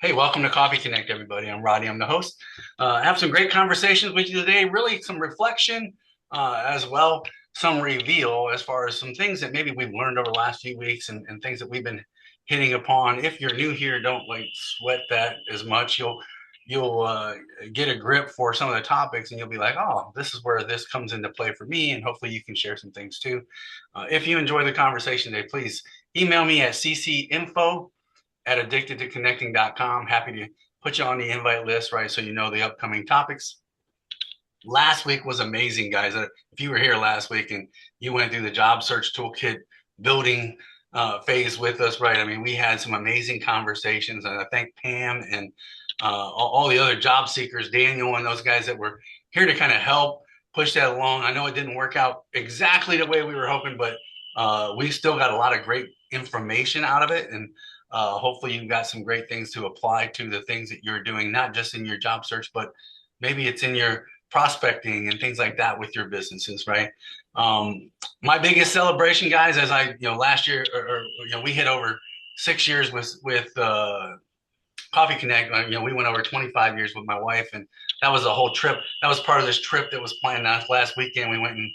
Hey, welcome to Coffee Connect, everybody. I'm Roddy. I'm the host. I have some great conversations with you today. Really, some reflection as well, some reveal as far as some things that maybe we've learned over the last few weeks and things that we've been hitting upon. If you're new here, don't like sweat that as much. You'll get a grip for some of the topics, and you'll be like, "Oh, this is where this comes into play for me." And hopefully, you can share some things too. If you enjoy the conversation today, please email me at ccinfo@addictedtoconnecting.com. Happy to put you on the invite list, right? So you know the upcoming topics. Last week was amazing, guys. If you were here last week and you went through the job search toolkit building phase with us, right? I mean, we had some amazing conversations, and I thank Pam and all the other job seekers, Daniel, and those guys that were here to kind of help push that along. I know it didn't work out exactly the way we were hoping, but we still got a lot of great information out of it, and hopefully you've got some great things to apply to the things that you're doing, not just in your job search, but maybe it's in your prospecting and things like that with your businesses, right? My biggest celebration, guys, as last year, we hit over 6 years with Coffee Connect. We went over 25 years with my wife, and that was a whole trip. That was part of this trip that was planned last weekend. We went and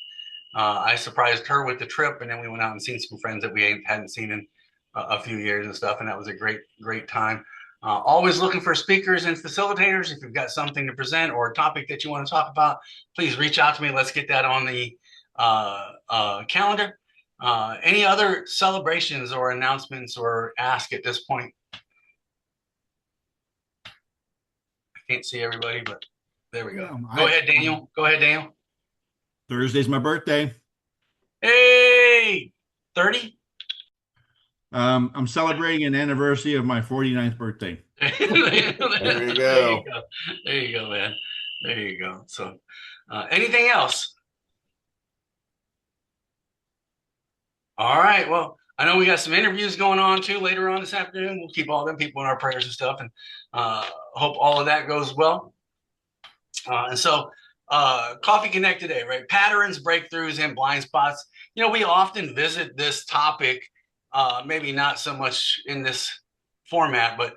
I surprised her with the trip, and then we went out and seen some friends that we hadn't seen in a few years and stuff, and that was a great time. Always looking for speakers and facilitators. If you've got something to present or a topic that you want to talk about, please reach out to me. Let's get that on the calendar. Any other celebrations or announcements or ask at this point? I can't see everybody, but there we go. Yeah, Go ahead, Daniel. Go ahead, Daniel. Thursday's my birthday. Hey, 30? I'm celebrating an anniversary of my 49th birthday. There you go. There you go, man. There you go. So, anything else? All right. Well, I know we got some interviews going on too later on this afternoon. We'll keep all them people in our prayers and stuff, and hope all of that goes well. Coffee Connect today, right? Patterns, breakthroughs, and blind spots. We often visit this topic, maybe not so much in this format, but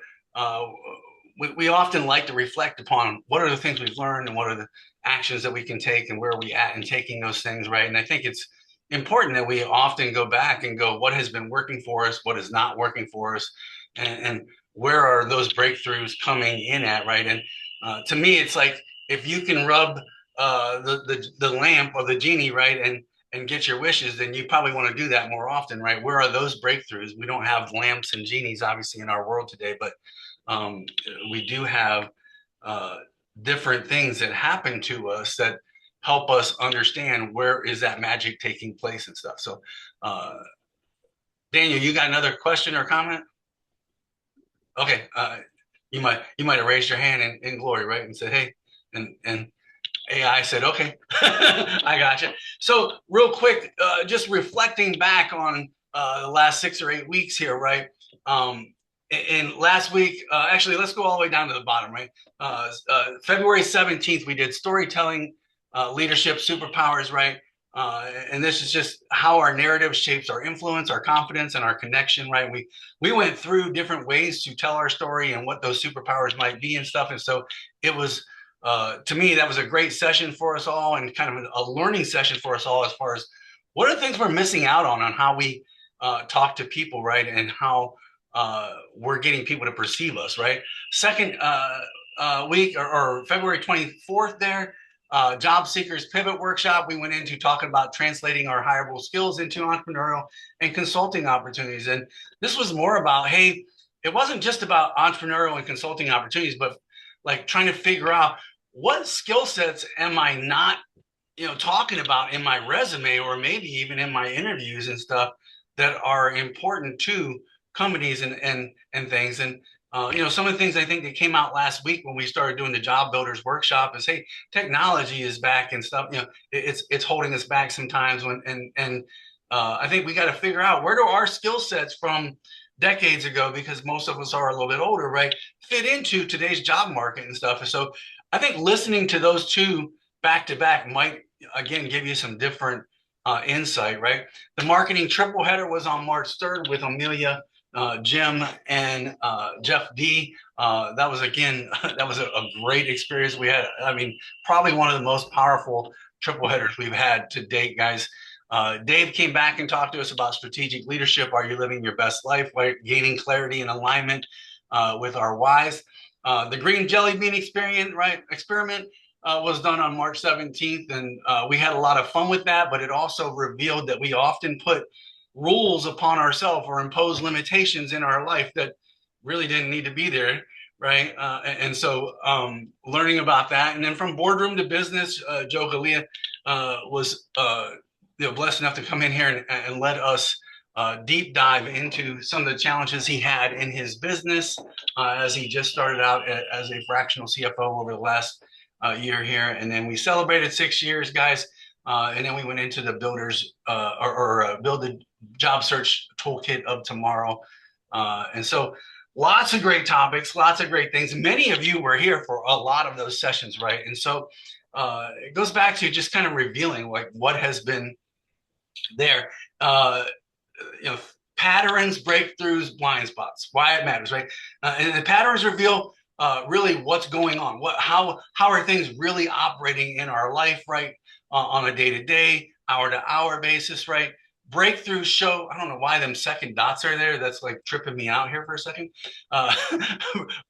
we often like to reflect upon what are the things we've learned and what are the actions that we can take and where are we at in taking those things, right? And I think it's important that we often go back and go, what has been working for us, what is not working for us, and where are those breakthroughs coming in at, right? And to me, it's like if you can rub the lamp or the genie, right, and get your wishes, then you probably want to do that more often, right? Where are those breakthroughs? We don't have lamps and genies, obviously, in our world today, but we do have different things that happen to us that help us understand where is that magic taking place and stuff. So, Daniel, you got another question or comment? Okay, you might have raised your hand in glory, right, and said, "Hey," and AI said, "Okay, I got you." So, real quick, just reflecting back on the last 6 or 8 weeks here, right? And last week, actually, let's go all the way down to the bottom, right? February 17th, we did storytelling, leadership, superpowers, right? And this is just how our narrative shapes our influence, our confidence, and our connection, right? We went through different ways to tell our story and what those superpowers might be and stuff. And so it was, to me, that was a great session for us all and kind of a learning session for us all as far as what are the things we're missing out on how we talk to people, right? And how we're getting people to perceive us, right? Second week or February 24th there, job seekers pivot workshop, we went into talking about translating our hireable skills into entrepreneurial and consulting opportunities. And this was more about, hey, it wasn't just about entrepreneurial and consulting opportunities, but like trying to figure out what skill sets am I not, talking about in my resume or maybe even in my interviews and stuff that are important to companies and things. And some of the things I think that came out last week when we started doing the job builders workshop is, hey, technology is back and stuff. It's holding us back sometimes. I think we got to figure out where do our skill sets from decades ago, because most of us are a little bit older, right, fit into today's job market and stuff. And so I think listening to those two back to back might again give you some different insight, right? The marketing triple header was on March 3rd with Amelia Jim and Jeff D. That was again, that was a great experience we had. I mean, probably one of the most powerful triple headers we've had to date, guys. Dave came back and talked to us about strategic leadership. Are you living your best life? Right? Gaining clarity and alignment with our whys. The green jelly bean experiment was done on March 17th, and we had a lot of fun with that. But it also revealed that we often put rules upon ourselves or impose limitations in our life that really didn't need to be there, right? And so learning about that, and then from boardroom to business, Joe Galea was blessed enough to come in here and let us deep dive into some of the challenges he had in his business as he just started out as a fractional CFO over the last year here. And then we celebrated 6 years, guys. And then we went into the builders build a job search toolkit of tomorrow. And so lots of great topics, lots of great things. Many of you were here for a lot of those sessions, right? And so it goes back to just kind of revealing like what has been there. You know, patterns, breakthroughs, blind spots, why it matters, right? And the patterns reveal really what's going on. How are things really operating in our life, right? On a day-to-day, hour-to-hour basis, right? Breakthroughs show, I don't know why them second dots are there. That's like tripping me out here for a second.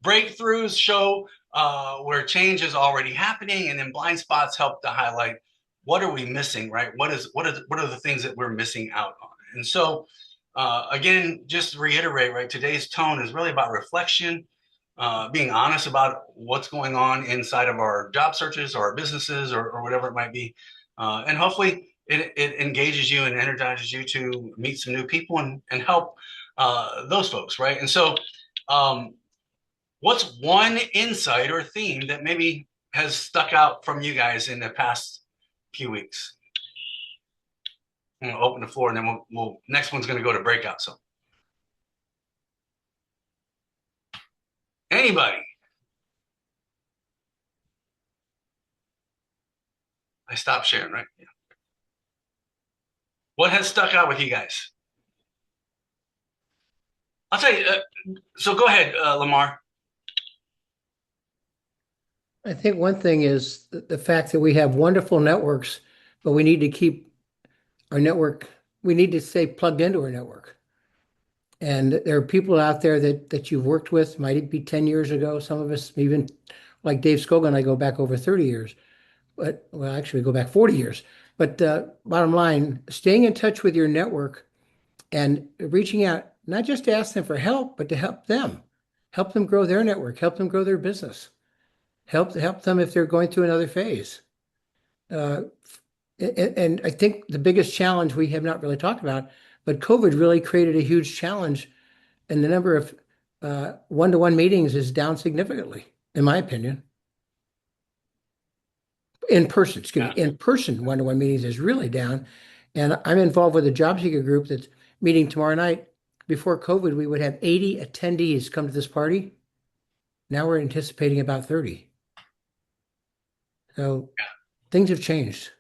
Breakthroughs show where change is already happening, and then blind spots help to highlight what are we missing, right? What are the things that we're missing out on? And so, again, just to reiterate, right? Today's tone is really about reflection, being honest about what's going on inside of our job searches or our businesses or whatever it might be. And hopefully it engages you and energizes you to meet some new people and help those folks, right? And so what's one insight or theme that maybe has stuck out from you guys in the past few weeks? I'm going to open the floor, and then we'll next one's going to go to breakout. So anybody? I stopped sharing, right? Yeah. What has stuck out with you guys? I'll tell you. So go ahead, Lamar. I think one thing is the fact that we have wonderful networks, but we need to keep our network, we need to stay plugged into our network. And there are people out there that you've worked with, might be 10 years ago. Some of us, even like Dave Scogan and I, go back over 30 years. But, well, actually, we go back 40 years. But bottom line, staying in touch with your network and reaching out, not just to ask them for help, but to help them grow their network, help them grow their business, help them if they're going through another phase. And I think the biggest challenge we have not really talked about, but COVID really created a huge challenge, and the number of one-to-one meetings is down significantly, in my opinion. In person, excuse me, in person one-to-one meetings is really down. And I'm involved with a job seeker group that's meeting tomorrow night. Before COVID, we would have 80 attendees come to this party. Now we're anticipating about 30. So things have changed.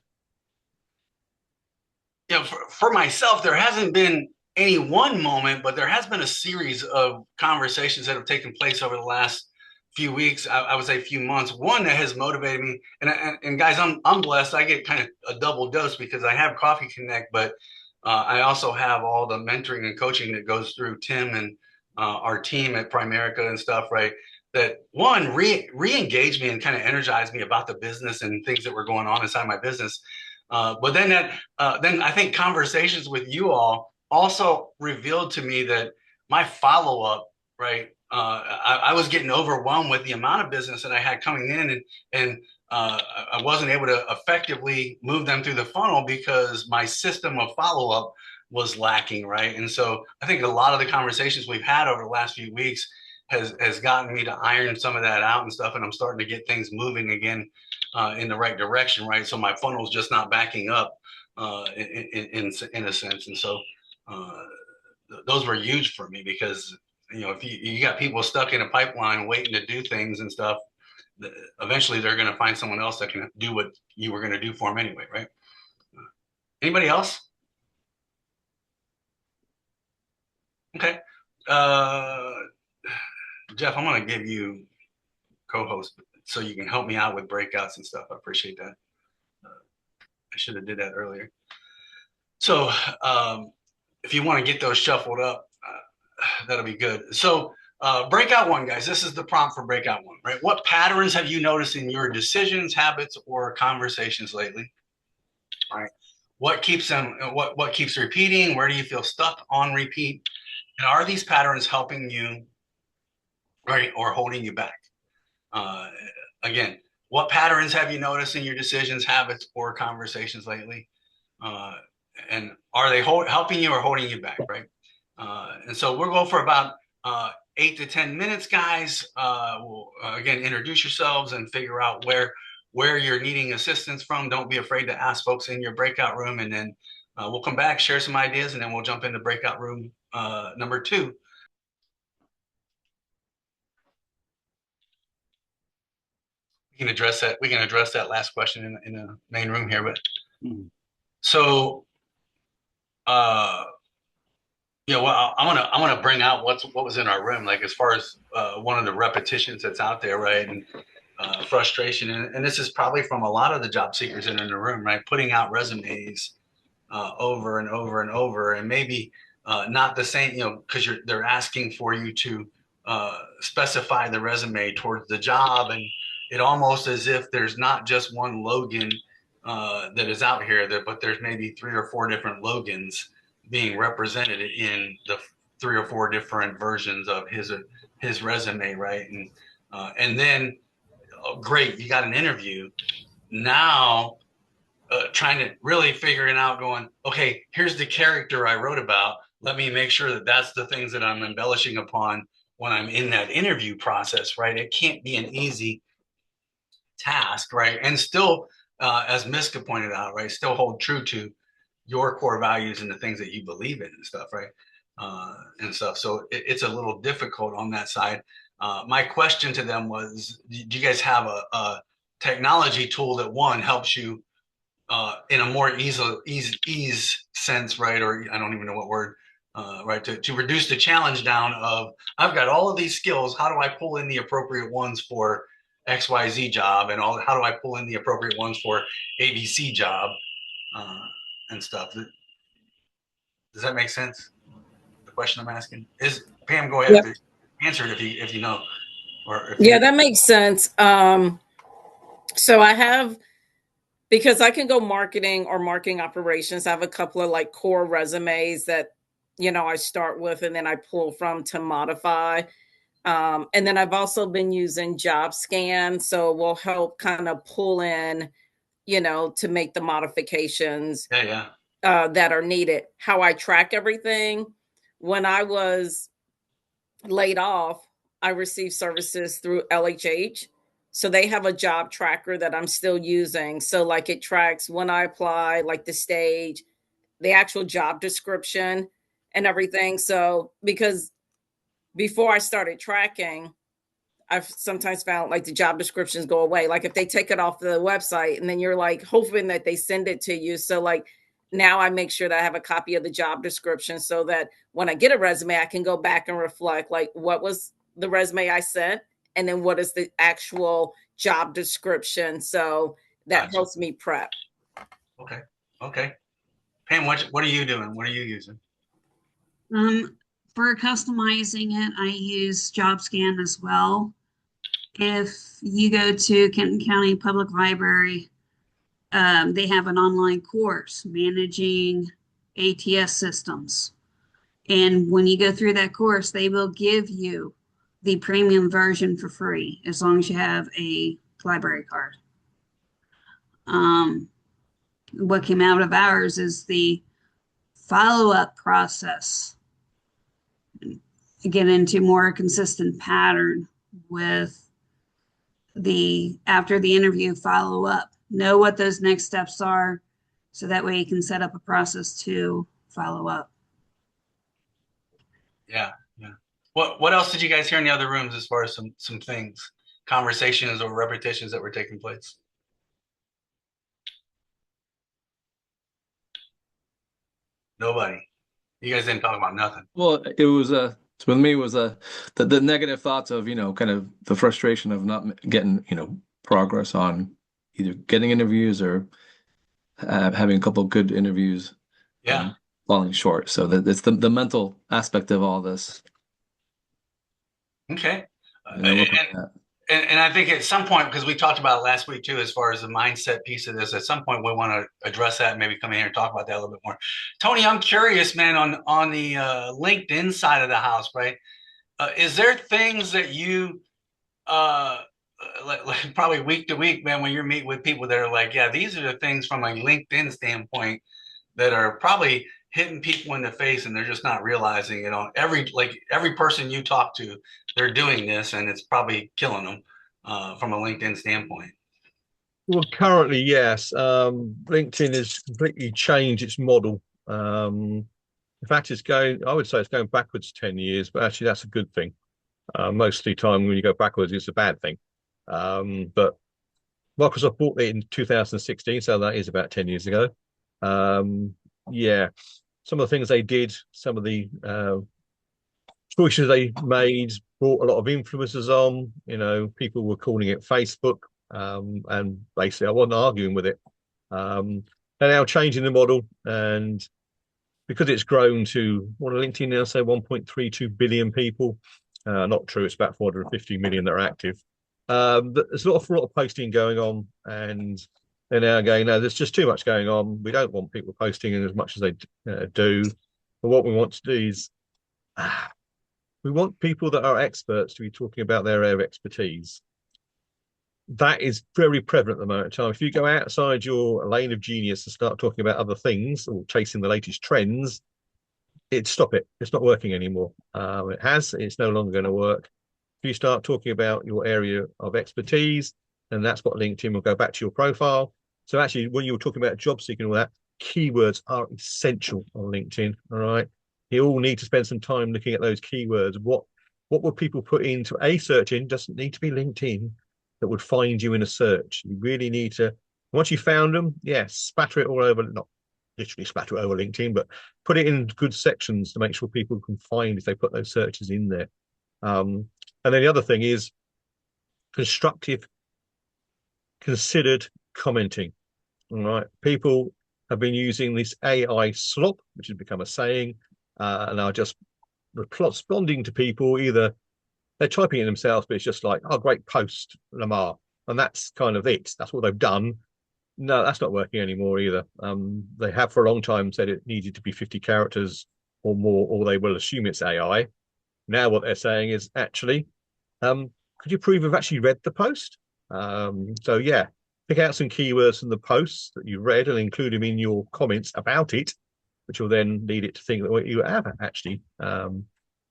You know, for myself, there hasn't been any one moment, but there has been a series of conversations that have taken place over the last few weeks. I would say few months. One that has motivated me, and guys, I'm blessed. I get kind of a double dose because I have Coffee Connect, but I also have all the mentoring and coaching that goes through Tim and our team at Primerica and stuff, right? That one re-engaged me and kind of energized me about the business and things that were going on inside my business. But then then I think conversations with you all also revealed to me that my follow-up, right? I was getting overwhelmed with the amount of business that I had coming in, and I wasn't able to effectively move them through the funnel because my system of follow-up was lacking, right? And so I think a lot of the conversations we've had over the last few weeks has gotten me to iron some of that out and stuff, and I'm starting to get things moving again in the right direction, right? So my funnel's just not backing up in a sense, and so those were huge for me because if you got people stuck in a pipeline waiting to do things and stuff, eventually they're going to find someone else that can do what you were going to do for them anyway, right? Anybody else? Okay. Jeff, I'm going to give you co-host so you can help me out with breakouts and stuff. I appreciate that. I should have did that earlier. So if you want to get those shuffled up, that'll be good. So breakout one, guys, this is the prompt for breakout one, right? What patterns have you noticed in your decisions, habits, or conversations lately? All right. What keeps them, what keeps repeating? Where do you feel stuck on repeat? And are these patterns helping you, right, or holding you back? Uh, Again, what patterns have you noticed in your decisions, habits, or conversations lately? Uh, and are they helping you or holding you back, right? And so we'll go for about 8 to 10 minutes, guys. We'll again introduce yourselves and figure out where you're needing assistance from. Don't be afraid to ask folks in your breakout room, and then we'll come back, share some ideas, and then we'll jump into breakout room number 2. We can address that. We can address that last question in the main room here, but so. Well, I want to bring out what was in our room, like as far as one of the repetitions that's out there, right? And frustration, and this is probably from a lot of the job seekers in the room, right? Putting out resumes over and over and over, and maybe not the same, because they're asking for you to specify the resume towards the job, and it almost as if there's not just one Logan that is out here, but there's maybe 3 or 4 different Logans being represented in the 3 or 4 different versions of his resume, right? And then, oh, great, you got an interview. Now, trying to really figuring out, going, okay, here's the character I wrote about. Let me make sure that that's the things that I'm embellishing upon when I'm in that interview process, right? It can't be an easy task, right? And still, as Miska pointed out, right, still hold true to your core values and the things that you believe in and stuff, right? And stuff. So it's a little difficult on that side. My question to them was, do you guys have a technology tool that one helps you in a more ease sense, right? Or I don't even know what word, right? To reduce the challenge down of, I've got all of these skills. How do I pull in the appropriate ones for XYZ job, and how do I pull in the appropriate ones for ABC job uh, and stuff? Does that make sense? The question I'm asking is, Pam, go ahead. Yep. Answer it if you know, or if Yeah, you. that makes sense. So I have, because I can go marketing or marketing operations, I have a couple of like core resumes that, I start with and then I pull from to modify. And then I've also been using Job Scan. So we'll help kind of pull in, to make the modifications Yeah. that are needed. How I track everything. When I was laid off, I received services through LHH. So they have a job tracker that I'm still using. So like it tracks when I apply, like the stage, the actual job description and everything. So because before I started tracking, I've sometimes found like the job descriptions go away. Like if they take it off the website and then you're like hoping that they send it to you. So like now I make sure that I have a copy of the job description so that when I get a resume, I can go back and reflect like what was the resume I sent and then what is the actual job description. So that Gotcha. helps me prep. Okay. Pam, what are you doing? What are you using? For customizing it, I use JobScan as well. If you go to Kenton County Public Library, they have an online course managing ATS systems. And when you go through that course, they will give you the premium version for free as long as you have a library card. What came out of ours is the follow-up process. Get into more consistent pattern with the after the interview follow up. Know what those next steps are, so that way you can set up a process to follow up. Yeah. What else did you guys hear in the other rooms as far as some things, conversations or repetitions that were taking place? Nobody. You guys didn't talk about nothing. Well, it was So with me it was the negative thoughts of, kind of the frustration of not getting, progress on either getting interviews or having a couple of good interviews Yeah. and falling short. So that it's the mental aspect of all this. Okay. And then looking at And I think at some point, because we talked about it last week too, as far as the mindset piece of this, at some point we want to address that and maybe come in here and talk about that a little bit more. Tony, I'm curious, man, on the LinkedIn side of the house, right? Is there things that you like probably week to week, man, when you're meeting with people that are like, yeah, these are the things from a LinkedIn standpoint that are probably hitting people in the face and they're just not realizing, every person you talk to, they're doing this and it's probably killing them from a LinkedIn standpoint. Well, currently, yes. LinkedIn has completely changed its model. In fact, I would say it's going backwards 10 years, but actually that's a good thing. Most of the time when you go backwards, it's a bad thing. But Microsoft bought it in 2016, so that is about 10 years ago. Yeah, some of the things they did, some of the choices they made brought a lot of influencers on. People were calling it Facebook, and basically I wasn't arguing with it. They're now changing the model, and because it's grown to, what do LinkedIn now say, 1.32 billion people. Not true, it's about 450 million that are active. But there's a lot of posting going on, and they're now going, no, there's just too much going on. We don't want people posting as much as they do. But what we want to do is we want people that are experts to be talking about their area of expertise. That is very prevalent at the moment in time. If you go outside your lane of genius and start talking about other things or chasing the latest trends, stop it. It's not working anymore. It's no longer going to work. If you start talking about your area of expertise, then that's what LinkedIn will go back to your profile. So actually, when you were talking about job seeking and all that, keywords are essential on LinkedIn. All right. You all need to spend some time looking at those keywords. What would people put into a search engine? Doesn't need to be LinkedIn that would find you in a search. You really need to, once you found them, spatter it all over, not literally spatter it over LinkedIn, but put it in good sections to make sure people can find if they put those searches in there. And then the other thing is constructive, considered commenting. All right. People have been using this AI slop, which has become a saying, and are just responding to people. Either they're typing it themselves, but it's just like, oh, great post, Lamar. And that's kind of it. That's what they've done. No, that's not working anymore either. They have for a long time said it needed to be 50 characters or more, or they will assume it's AI. Now what they're saying is actually, could you prove you've actually read the post? So yeah, pick out some keywords from the posts that you read and include them in your comments about it, which will then lead it to think that you have actually.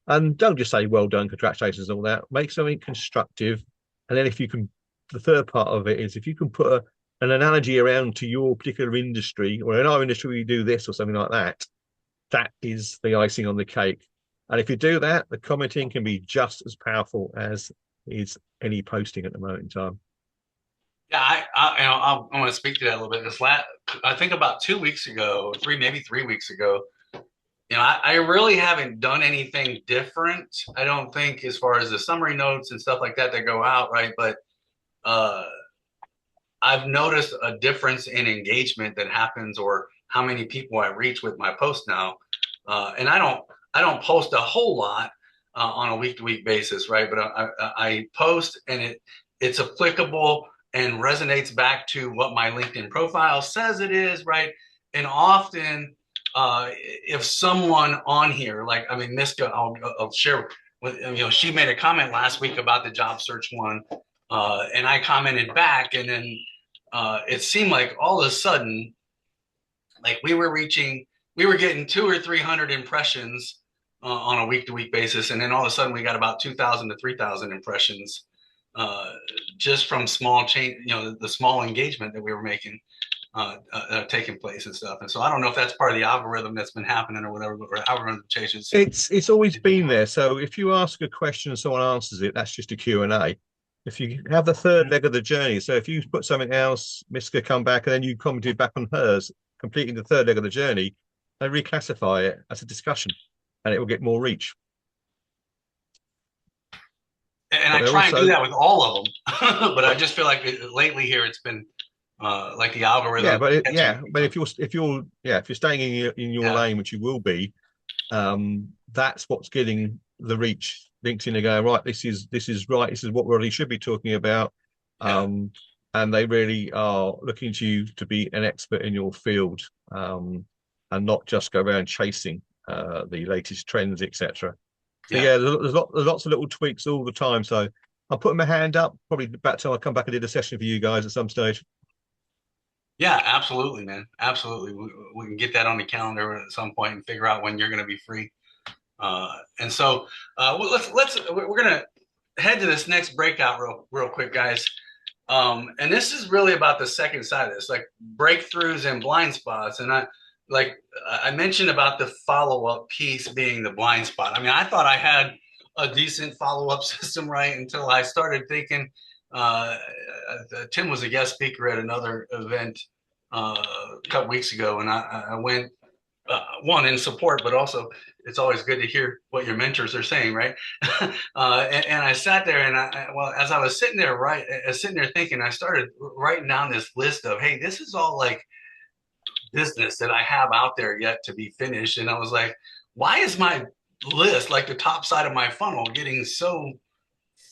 And don't just say, well done, congratulations, and all that. Make something constructive. And then if you can, the third part of it is if you can put an analogy around to your particular industry, or in our industry, we do this or something like that, that is the icing on the cake. And if you do that, the commenting can be just as powerful as is any posting at the moment in time. Yeah, I want to speak to that a little bit. I think about 2 weeks ago, maybe 3 weeks ago, I really haven't done anything different. I don't think, as far as the summary notes and stuff like that go out, right? But I've noticed a difference in engagement that happens, or how many people I reach with my post now. And I don't post a whole lot on a week-to-week basis, right? But I post, and it's applicable and resonates back to what my LinkedIn profile says it is, right? And often, if someone on here, like, I mean, Miska, I'll share with, she made a comment last week about the job search one, and I commented back, and then it seemed like all of a sudden, like we were getting 200 or 300 impressions on a week-to-week basis, and then all of a sudden we got about 2,000 to 3,000 impressions just from small change, the small engagement that we were making taking place and stuff. And so I don't know if that's part of the algorithm that's been happening or whatever, or algorithm changes. It's always been there. So if you ask a question and someone answers it, that's just a Q&A. If you have the third leg of the journey, so if you put something else, Miska come back, and then you commented back on hers, completing the third leg of the journey, they reclassify it as a discussion, and it will get more reach. And but I they're try and do also that with all of them, but I just feel like lately here it's been like the algorithm catching me. but if you're staying in your Yeah, lane, which you will be, that's what's getting the reach. LinkedIn are going, right, this is right, this is what we really should be talking about. yeah, Um, and they really are looking to you to be an expert in your field, and not just go around chasing the latest trends, etc. So yeah. yeah, there's lots of little tweaks all the time. So I'm putting my hand up. Probably about time I come back and did a session for you guys at some stage. Yeah, absolutely, man. Absolutely. We can get that on the calendar at some point and figure out when you're going to be free. And so we're going to head to this next breakout real quick, guys. And this is really about the second side of this, like breakthroughs and blind spots. And I mentioned about the follow-up piece being the blind spot. I mean, I thought I had a decent follow-up system, right? Until I started thinking, Tim was a guest speaker at another event a couple weeks ago, and I went one in support, but also it's always good to hear what your mentors are saying, right? And I sat there, and well, as I was sitting there, sitting there thinking, I started writing down this list of, hey, this is all like business that I have out there yet to be finished, and I was like, why is my list, like the top side of my funnel, getting so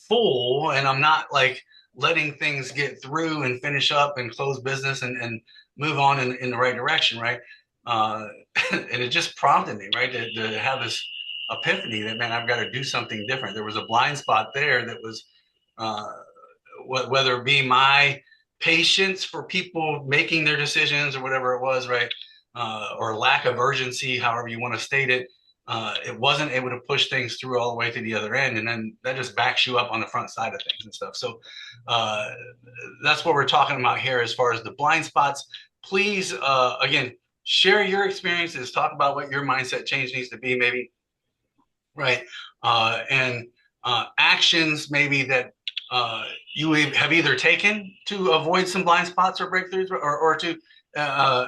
full, and I'm not like letting things get through and finish up and close business and move on in the right direction, right? Uh, and it just prompted me, right, to have this epiphany that, man, I've got to do something different. There was a blind spot there that was, uh, whether it be my patience for people making their decisions or whatever it was, right, or lack of urgency, however you want to state it. It wasn't able to push things through all the way to the other end, and then that just backs you up on the front side of things and stuff. So uh, that's what we're talking about here as far as the blind spots. Please, again, share your experiences. Talk about what your mindset change needs to be, maybe, right? And actions maybe that you have either taken to avoid some blind spots or breakthroughs, or to uh,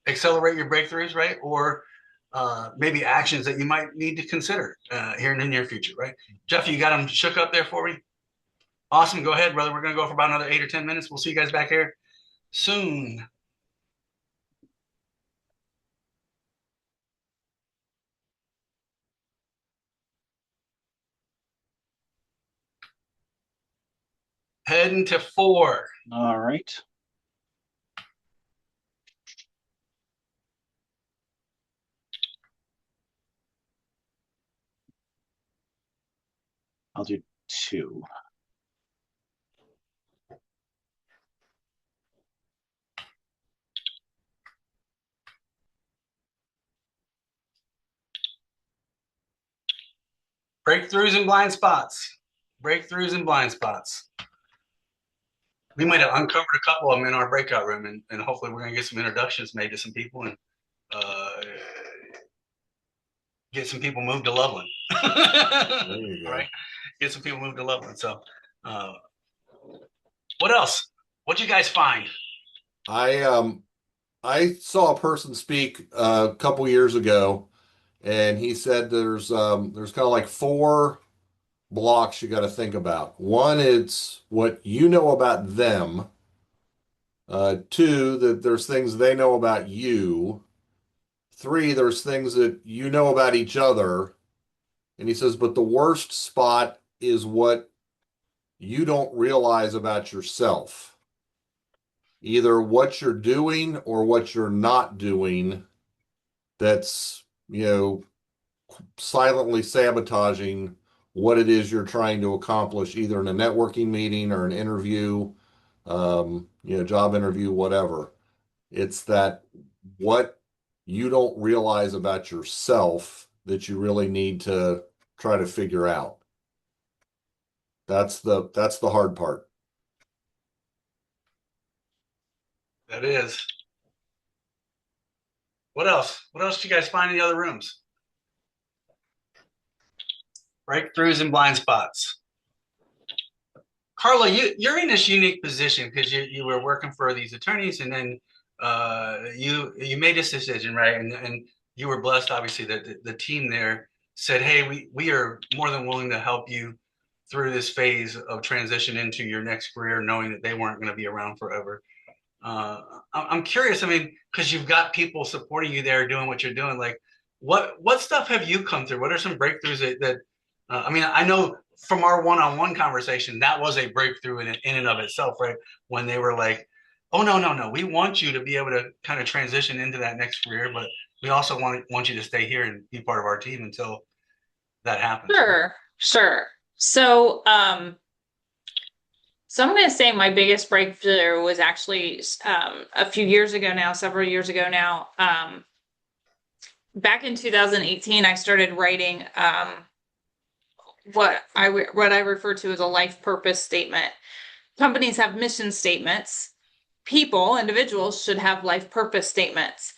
accelerate your breakthroughs, right? Or maybe actions that you might need to consider here in the near future, right? Jeff, you got them shook up there for me? Awesome. Go ahead, brother. We're going to go for about another 8 or 10 minutes. We'll see you guys back here soon. Heading to 4. All right. I'll do 2. Breakthroughs and blind spots. Breakthroughs and blind spots. We might have uncovered a couple of them in our breakout room, and hopefully we're going to get some introductions made to some people and get some people moved to Loveland. Right? Get some people moved to Loveland. So, what else? What'd you guys find? I saw a person speak a couple years ago, and he said there's kind of like 4 blocks you got to think about. One, it's what you know about them. 2, that there's things they know about you. 3, there's things that you know about each other. And he says, but the worst spot is what you don't realize about yourself. Either what you're doing or what you're not doing that's, silently sabotaging what it is you're trying to accomplish, either in a networking meeting or an interview, job interview, whatever. It's that what you don't realize about yourself that you really need to try to figure out. That's the hard part. That is. What else? What else do you guys find in the other rooms? Breakthroughs and blind spots. Carla, you're in this unique position because you were working for these attorneys, and then you made this decision, right? And you were blessed, obviously, that the team there said, "Hey, we are more than willing to help you through this phase of transition into your next career, knowing that they weren't going to be around forever. I'm curious. I mean, because you've got people supporting you there, doing what you're doing. Like, what stuff have you come through? What are some breakthroughs that I mean, I know from our one-on-one conversation, that was a breakthrough in and of itself, right? When they were like, "Oh no, we want you to be able to kind of transition into that next career, but we also want you to stay here and be part of our team until that happens." Sure. So I'm going to say my biggest breakthrough was actually a few years ago now, several years ago now. Back in 2018, I started writing what I refer to as a life purpose statement. Companies have mission statements. Individuals should have life purpose statements.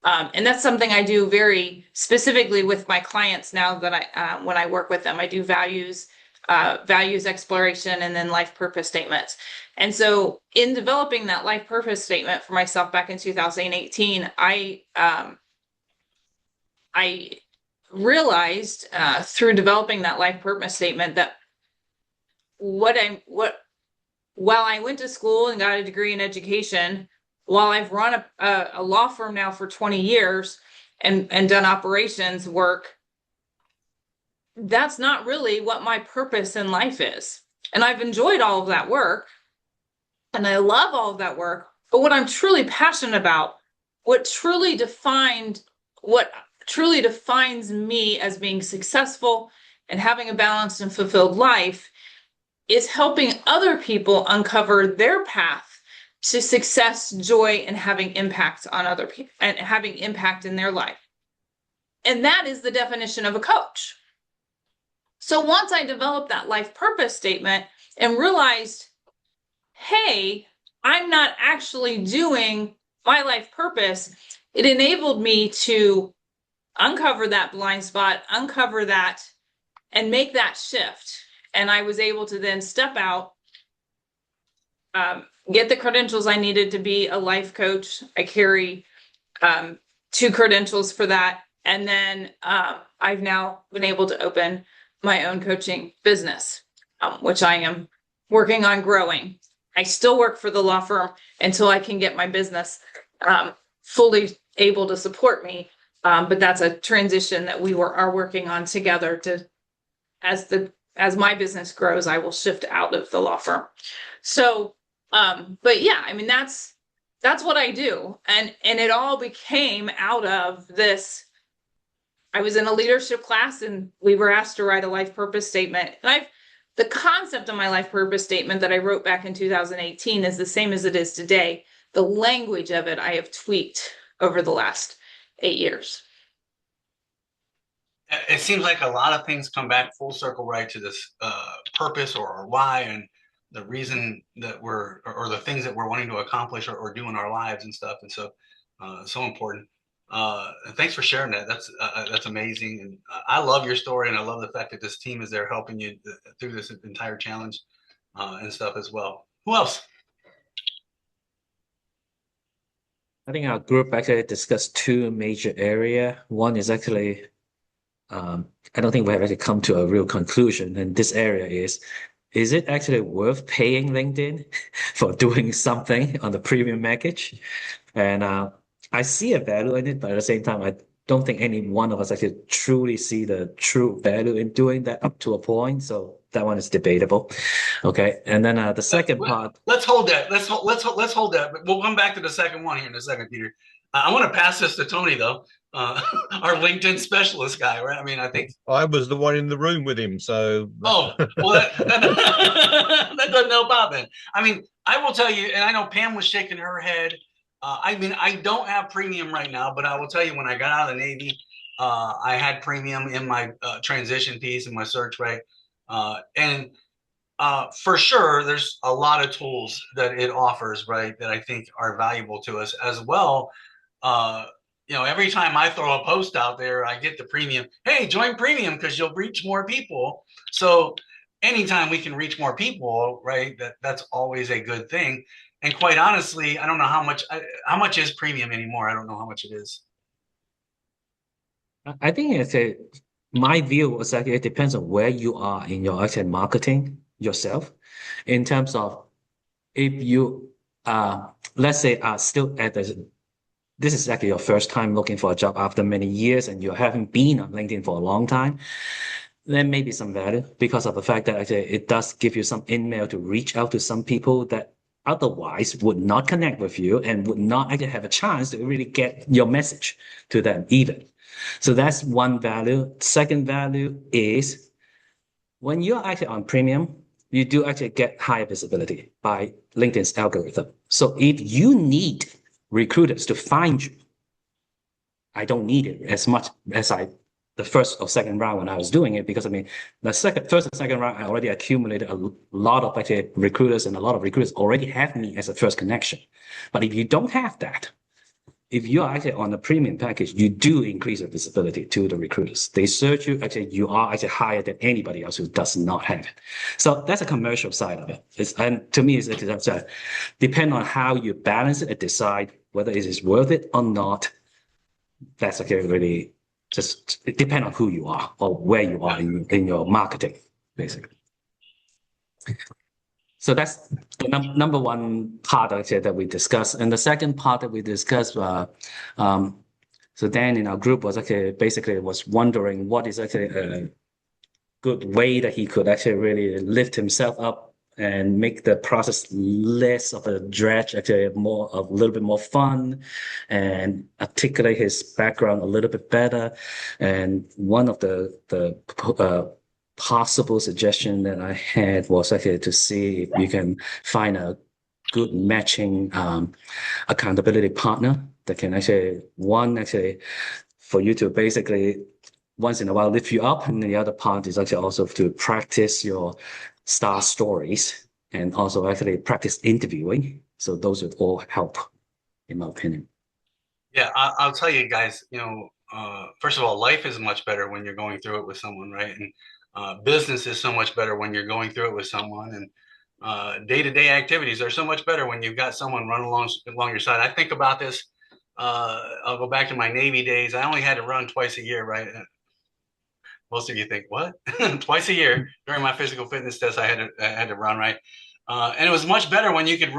And that's something I do very specifically with my clients now that when I work with them, I do values exploration and then life purpose statements. And so in developing that life purpose statement for myself back in 2018, I realized through developing that life purpose statement that while I went to school and got a degree in education, while I've run a law firm now for 20 years and done operations work, that's not really what my purpose in life is. And I've enjoyed all of that work and I love all of that work. But what I'm truly passionate about, what truly defines me as being successful and having a balanced and fulfilled life is helping other people uncover their path to success, joy, and having impact on other people and having impact in their life. And that is the definition of a coach. So once I developed that life purpose statement and realized, hey, I'm not actually doing my life purpose, it enabled me to uncover that blind spot, uncover that, and make that shift. And I was able to then step out, get the credentials I needed to be a life coach. I carry 2 credentials for that. And then I've now been able to open my own coaching business, which I am working on growing. I still work for the law firm until I can get my business fully able to support me. But that's a transition that we are working on together to, as my business grows, I will shift out of the law firm. So, but yeah, I mean, that's what I do. And it all became out of this. I was in a leadership class and we were asked to write a life purpose statement. And the concept of my life purpose statement that I wrote back in 2018 is the same as it is today. The language of it I have tweaked over the last 8 years. It seems like a lot of things come back full circle, right, to this purpose or why, and the reason that or the things that we're wanting to accomplish or do in our lives and stuff. And so, so important. Thanks for sharing that. That's amazing. And I love your story, and I love the fact that this team is there helping you through this entire challenge and stuff as well. Who else? I think our group actually discussed 2 major areas. One is actually, I don't think we have actually come to a real conclusion. And this area is it actually worth paying LinkedIn for doing something on the premium package? And I see a value in it, but at the same time, I don't think any one of us actually truly see the true value in doing that up to a point. So that one is debatable. Okay, and then the second part. Let's hold that. Let's hold that. But we'll come back to the second one here in a second, Peter. I want to pass this to Tony though, our LinkedIn specialist guy, right? I mean, I think I was the one in the room with him, so. Oh, well, that doesn't help out then. I mean, I will tell you, and I know Pam was shaking her head. I mean, I don't have premium right now, but I will tell you, when I got out of the Navy, I had premium in my transition piece in my search, right? And for sure, there's a lot of tools that it offers, right, that I think are valuable to us as well. You know, every time I throw a post out there, I get the premium. Hey, join premium because you'll reach more people. So anytime we can reach more people, right, that's always a good thing. And quite honestly, I don't know how much is premium anymore. I don't know how much it is. I think it's my view was that it depends on where you are in your actual marketing yourself, in terms of if you let's say are still at this is actually your first time looking for a job after many years and you haven't been on LinkedIn for a long time, there may be some value because of the fact that actually it does give you some email to reach out to some people that otherwise would not connect with you and would not actually have a chance to really get your message to them even. So that's one value. Second value is when you're actually on premium, you do actually get higher visibility by LinkedIn's algorithm. So if you need recruiters to find you, I don't need it as much as the first or second round when I was doing it, because I mean, first and second round, I already accumulated a lot of actually recruiters, and a lot of recruiters already have me as a first connection. But if you don't have that, if you're actually on a premium package, you do increase your visibility to the recruiters. They search you, actually, you are actually higher than anybody else who does not have it. So that's a commercial side of it. And to me, it's depend on how you balance it and decide whether it is worth it or not. That's actually really just, it depends on who you are or where you are in your marketing, basically. So that's the number one part actually that we discussed. And the second part that we discussed, so Dan in our group was actually basically was wondering what is actually a good way that he could actually really lift himself up and make the process less of a dredge, actually a little bit more fun, and articulate his background a little bit better. And one of the possible suggestion that I had was actually to see if you can find a good matching accountability partner that can actually for you to basically once in a while lift you up, and the other part is actually also to practice your star stories and also actually practice interviewing. So those would all help, in my opinion. Yeah, I'll tell you guys, first of all, life is much better when you're going through it with someone, right? And business is so much better when you're going through it with someone. And day-to-day activities are so much better when you've got someone run along your side. I think about this. I'll go back to my Navy days. I only had to run twice a year, right? Most of you think, what? Twice a year during my physical fitness test, I had to run, right? And it was much better when you could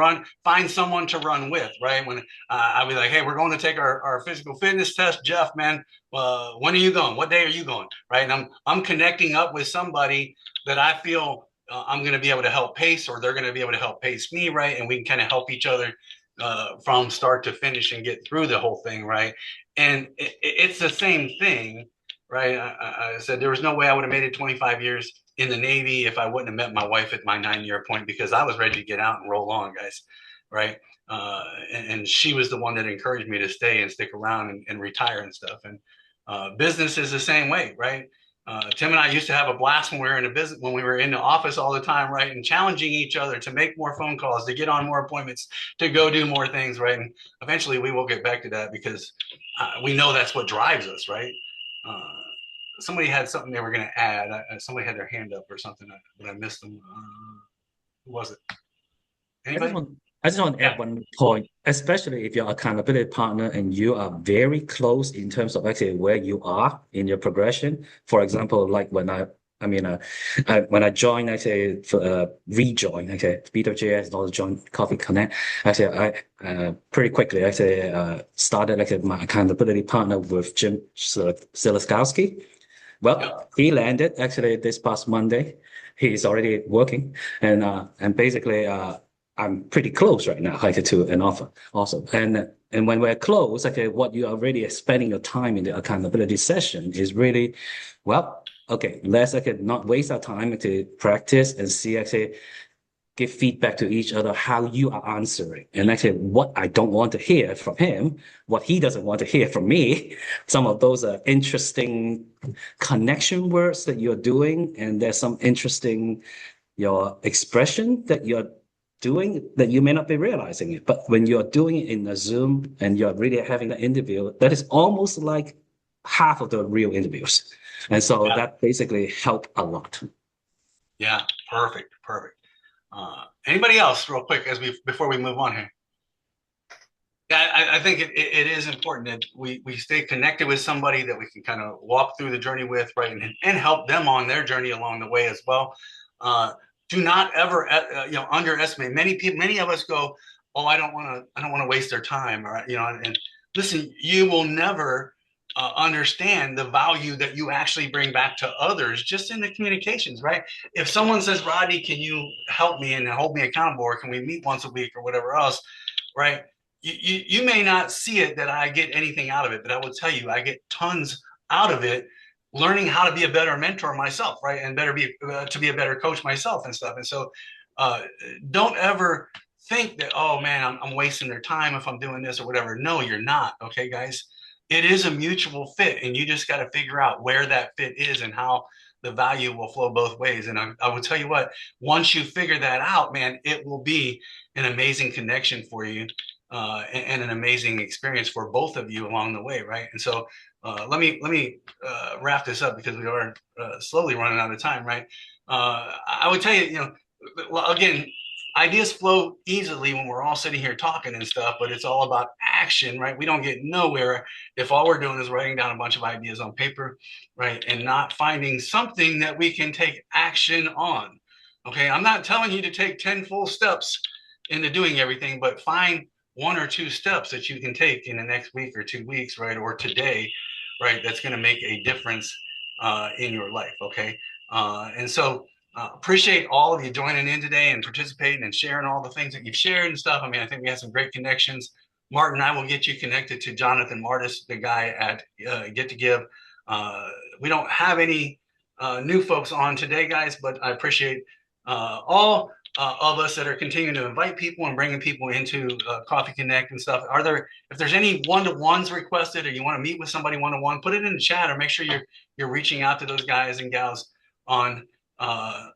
find someone to run with, right? When I'd be like, hey, we're going to take our physical fitness test. Jeff, man, when are you going? What day are you going? Right? And I'm connecting up with somebody that I feel I'm going to be able to help pace, or they're going to be able to help pace me, right? And we can kind of help each other from start to finish and get through the whole thing, right? And it's the same thing, right? I said there was no way I would have made it 25 years in the Navy if I wouldn't have met my wife at my 9-year point, because I was ready to get out and roll on, guys, right? And she was the one that encouraged me to stay and stick around and retire and stuff. And business is the same way, right? Tim and I used to have a blast when we were in the business, when we were in the office all the time, right? And challenging each other to make more phone calls, to get on more appointments, to go do more things, right? And eventually we will get back to that, because we know that's what drives us, right? Somebody had something they were going to add. Somebody had their hand up or something, but I missed them. Who was it? Anybody? I just want to add one point, especially if you're an accountability partner and you are very close in terms of actually where you are in your progression. For example, like when when I joined, actually, rejoin, okay, BWJS and also joined Coffee Connect, actually, I pretty quickly actually started like my accountability partner with Jim Silaskowski. Well, he landed actually this past Monday. He's already working, and basically, I'm pretty close right now, like to an offer also. And when we're close, okay, what you are really spending your time in the accountability session is really, well, okay, let's not waste our time to practice and see actually give feedback to each other how you are answering, and actually what I don't want to hear from him, what he doesn't want to hear from me. Some of those are interesting connection words that you're doing, and there's some interesting your expression that you're doing that you may not be realizing it. But when you're doing it in a Zoom and you're really having that interview, that is almost like half of the real interviews. And so that basically helped a lot. Yeah, perfect. Anybody else, real quick, before we move on here? Yeah, I think it is important that we stay connected with somebody that we can kind of walk through the journey with, right, and help them on their journey along the way as well. Do not ever underestimate. Many of us go, oh, I don't want to waste their time, or and listen, you will never understand the value that you actually bring back to others just in the communications, right? If someone says, Rodney, can you help me and hold me accountable, or can we meet once a week or whatever else, right? You may not see it that I get anything out of it, but I will tell you, I get tons out of it, learning how to be a better mentor myself, right? And to be a better coach myself and stuff. And so uh, don't ever think that, oh man, I'm wasting their time if I'm doing this or whatever. No, you're not. Okay, guys, it is a mutual fit, and you just got to figure out where that fit is and how the value will flow both ways. And I will tell you what, once you figure that out, man, it will be an amazing connection for you, and an amazing experience for both of you along the way, right? And so let me wrap this up because we are slowly running out of time, right? I would tell you, again, ideas flow easily when we're all sitting here talking and stuff, but it's all about action, right? We don't get nowhere if all we're doing is writing down a bunch of ideas on paper, right? And not finding something that we can take action on. Okay, I'm not telling you to take 10 full steps into doing everything, but find one or two steps that you can take in the next week or 2 weeks, right? Or today, right? That's going to make a difference in your life. Okay. And so appreciate all of you joining in today and participating and sharing all the things that you've shared and stuff. I mean, I think we had some great connections. Martin, I will get you connected to Jonathan Martis, the guy at Get to Give. We don't have any new folks on today, guys, but I appreciate all of us that are continuing to invite people and bringing people into Coffee Connect and stuff. If there's any one-to-ones requested, or you want to meet with somebody one-to-one, put it in the chat, or make sure you're reaching out to those guys and gals on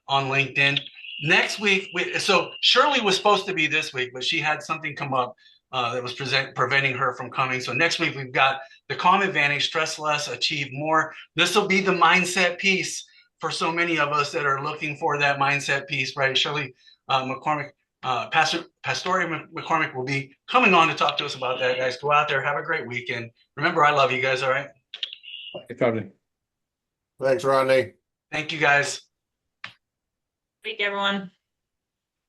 LinkedIn. Next week, so Shirley was supposed to be this week, but she had something come up that was preventing her from coming. So next week we've got the Calm Advantage, Stress Less, Achieve More. This will be the mindset piece for so many of us that are looking for that mindset piece, right? Shirley McCormick, Pastoria McCormick will be coming on to talk to us about that, guys. Go out there, have a great weekend. Remember, I love you guys, all right? Thanks, Rodney. Thank you, guys. Thank you, everyone.